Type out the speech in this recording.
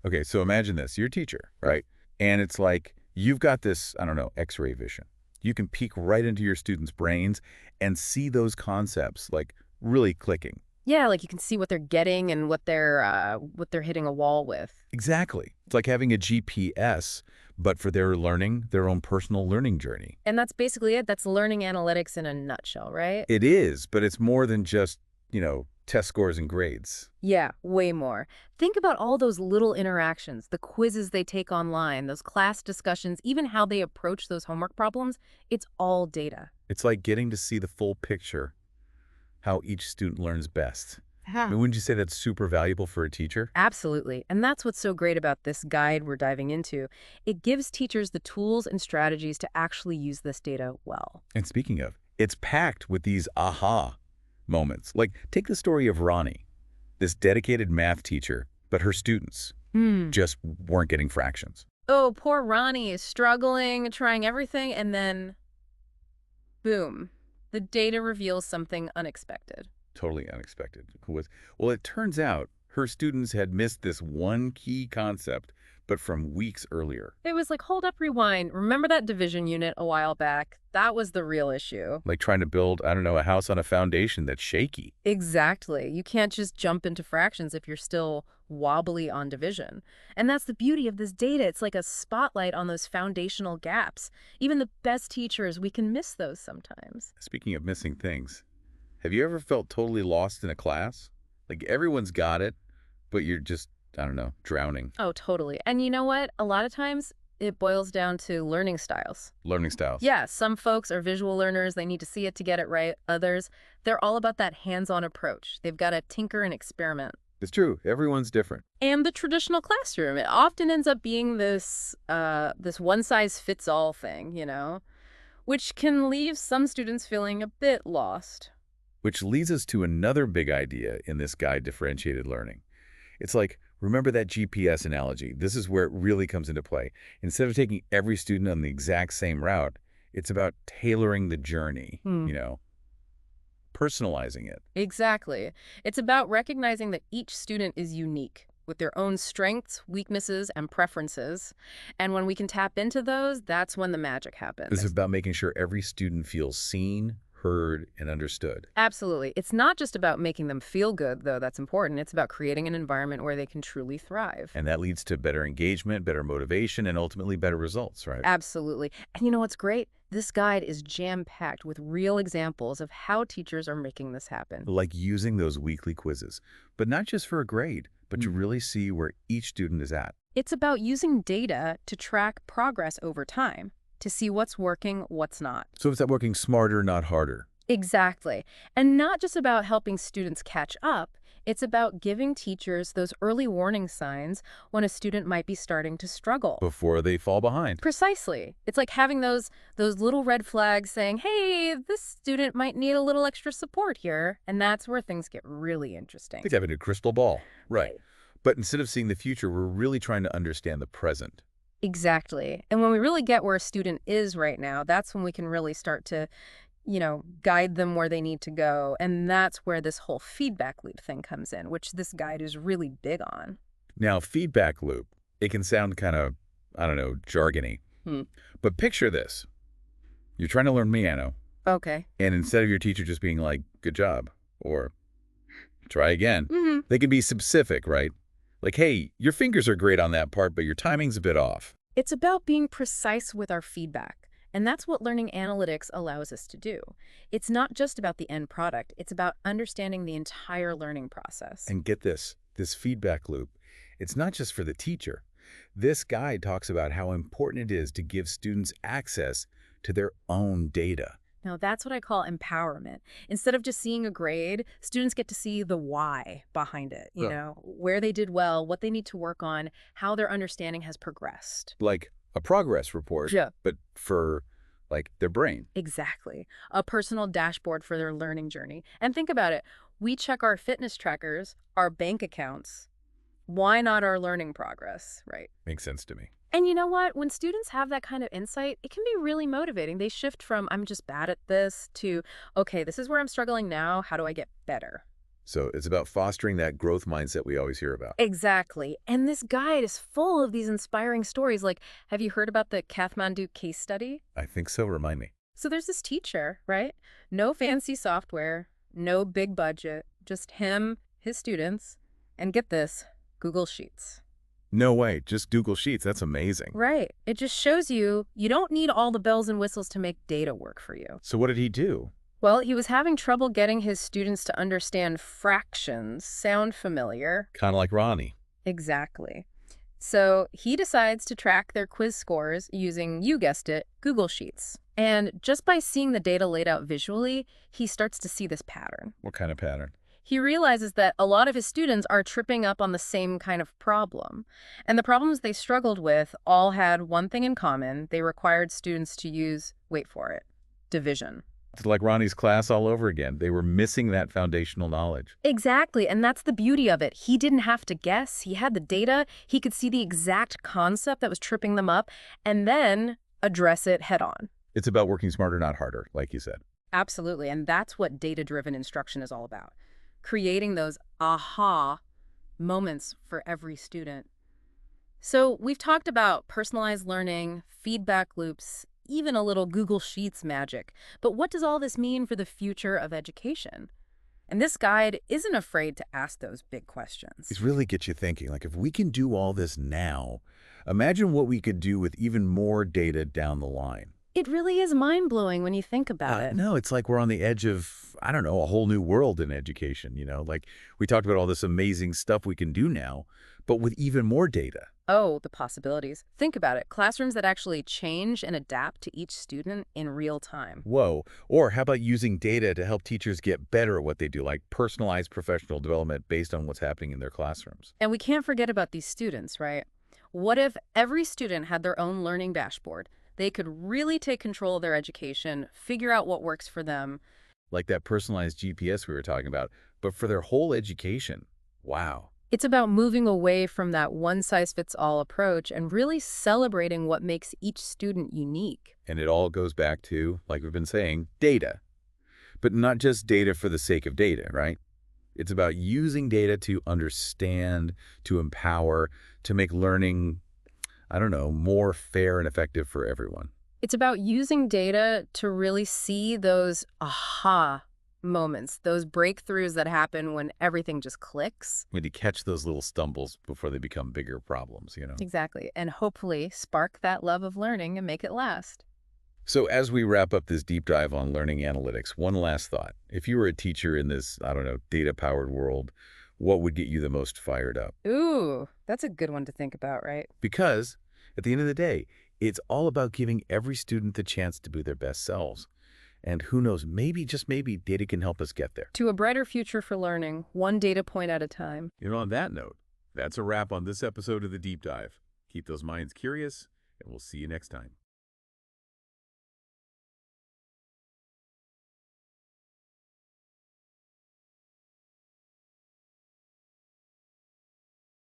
Okay, so imagine this. You're a teacher, right? And it's like you've got this, I don't know, X-ray vision. You can peek right into your students' brains and see those concepts like really clicking. Yeah, like you can see what they're getting and what they're hitting a wall with. Exactly. It's like having a GPS, but for their learning, their own personal learning journey. And that's basically it. That's learning analytics in a nutshell, right? It is, but it's more than just, test scores and grades. Yeah, way more. Think about all those little interactions, the quizzes they take online, those class discussions, even how they approach those homework problems. It's all data. It's like getting to see the full picture, how each student learns best. I Yeah. mean, wouldn't you say that's super valuable for a teacher? Absolutely. And that's what's so great about this guide we're diving into. It gives teachers the tools and strategies to actually use this data well. And speaking of, it's packed with these aha moments. Like, take the story of Ronnie, this dedicated math teacher, but her students Hmm. just weren't getting fractions. Oh, poor Ronnie is struggling, trying everything, and then boom, the data reveals something unexpected. Totally unexpected. Well, it turns out her students had missed this one key concept, but from weeks earlier. It was like, hold up, rewind. Remember that division unit a while back? That was the real issue. Like trying to build, I don't know, a house on a foundation that's shaky. Exactly. You can't just jump into fractions if you're still wobbly on division. And that's the beauty of this data. It's like a spotlight on those foundational gaps. Even the best teachers, we can miss those sometimes. Speaking of missing things, have you ever felt totally lost in a class? Like everyone's got it, but you're just, I don't know, drowning. Oh, totally. And you know what? A lot of times it boils down to learning styles. Learning styles. Yeah, some folks are visual learners. They need to see it to get it right. Others, they're all about that hands-on approach. They've got to tinker and experiment. It's true. Everyone's different. And the traditional classroom, it often ends up being this one-size-fits-all thing, which can leave some students feeling a bit lost. Which leads us to another big idea in this guide, differentiated learning. It's like, remember that GPS analogy? This is where it really comes into play. Instead of taking every student on the exact same route, it's about tailoring the journey, personalizing it. Exactly. It's about recognizing that each student is unique with their own strengths, weaknesses, and preferences. And when we can tap into those, that's when the magic It's happens. about making sure every student feels seen, heard, and understood. Absolutely. It's not just about making them feel good, though that's important. It's about creating an environment where they can truly thrive. And that leads to better engagement, better motivation, and ultimately better results, right? Absolutely. And you know what's great? This guide is jam-packed with real examples of how teachers are making this happen. Like using those weekly quizzes, but not just for a grade, but to really see where each student is at. It's about using data to track progress over time, to see what's working, what's not. So it's that working smarter, not harder. Exactly. And not just about helping students catch up, it's about giving teachers those early warning signs when a student might be starting to struggle. Before they fall behind. Precisely. It's like having those little red flags saying, hey, this student might need a little extra support here. And that's where things get really interesting. It's having a crystal ball. Right. But instead of seeing the future, we're really trying to understand the present. Exactly. And when we really get where a student is right now, that's when we can really start to, guide them where they need to go. And that's where this whole feedback loop thing comes in, which this guide is really big on. Now, feedback loop, it can sound kind of, I don't know, jargony. Hmm. But picture this. You're trying to learn piano, Okay. and instead of your teacher just being like, good job, or try again, Mm-hmm. they can be specific, right? Like, hey, your fingers are great on that part, but your timing's a bit off. It's about being precise with our feedback. And that's what learning analytics allows us to do. It's not just about the end product. It's about understanding the entire learning process. And get this feedback loop, it's not just for the teacher. This guide talks about how important it is to give students access to their own data. Now, that's what I call empowerment. Instead of just seeing a grade, students get to see the why behind it, where they did well, what they need to work on, how their understanding has progressed. Like a progress report, Yeah. but for like their brain. Exactly. A personal dashboard for their learning journey. And think about it. We check our fitness trackers, our bank accounts. Why not our learning progress, right? Makes sense to me. And you know what? When students have that kind of insight, it can be really motivating. They shift from, I'm just bad at this, to, okay, this is where I'm struggling now. How do I get better? So it's about fostering that growth mindset we always hear about. Exactly. And this guide is full of these inspiring stories. Like, have you heard about the Kathmandu case study? I think so. Remind me. So there's this teacher, right? No fancy software, no big budget, just him, his students, and get this, Google Sheets. No way. Just Google Sheets. That's amazing. Right. It just shows you don't need all the bells and whistles to make data work for you. So what did he do? Well, he was having trouble getting his students to understand fractions. Sound familiar? Kind of like Ronnie. Exactly. So he decides to track their quiz scores using, you guessed it, Google Sheets. And just by seeing the data laid out visually, he starts to see this pattern. What kind of pattern? He realizes that a lot of his students are tripping up on the same kind of problem. And the problems they struggled with all had one thing in common. They required students to use, wait for it, division. It's like Ronnie's class all over again. They were missing that foundational knowledge. Exactly, and that's the beauty of it. He didn't have to guess. He had the data. He could see the exact concept that was tripping them up and then address it head on. It's about working smarter, not harder, like you said. Absolutely, and that's what data-driven instruction is all about. Creating those aha moments for every student. So we've talked about personalized learning, feedback loops, even a little Google Sheets magic. But what does all this mean for the future of education? And this guide isn't afraid to ask those big questions. It really gets you thinking, like if we can do all this now, imagine what we could do with even more data down the line. It really is mind-blowing when you think about it. No, it's like we're on the edge of, I don't know, a whole new world in education, Like we talked about all this amazing stuff we can do now, but with even more data. Oh, the possibilities. Think about it. Classrooms that actually change and adapt to each student in real time. Whoa. Or how about using data to help teachers get better at what they do, like personalized professional development based on what's happening in their classrooms? And we can't forget about these students, right? What if every student had their own learning dashboard? They could really take control of their education, figure out what works for them. Like that personalized GPS we were talking about, but for their whole education. Wow. It's about moving away from that one-size-fits-all approach and really celebrating what makes each student unique. And it all goes back to, like we've been saying, data. But not just data for the sake of data, right? It's about using data to understand, to empower, to make learning, I don't know, more fair and effective for everyone. It's about using data to really see those aha moments, those breakthroughs that happen when everything just clicks. When you catch those little stumbles before they become bigger problems. Exactly. And hopefully spark that love of learning and make it last. So as we wrap up this deep dive on learning analytics, one last thought. If you were a teacher in this, I don't know, data-powered world, what would get you the most fired up? Ooh, that's a good one to think about, right? Because at the end of the day, it's all about giving every student the chance to be their best selves. And who knows, maybe, just maybe, data can help us get there. To a brighter future for learning, one data point at a time. On that note, that's a wrap on this episode of The Deep Dive. Keep those minds curious, and we'll see you next time.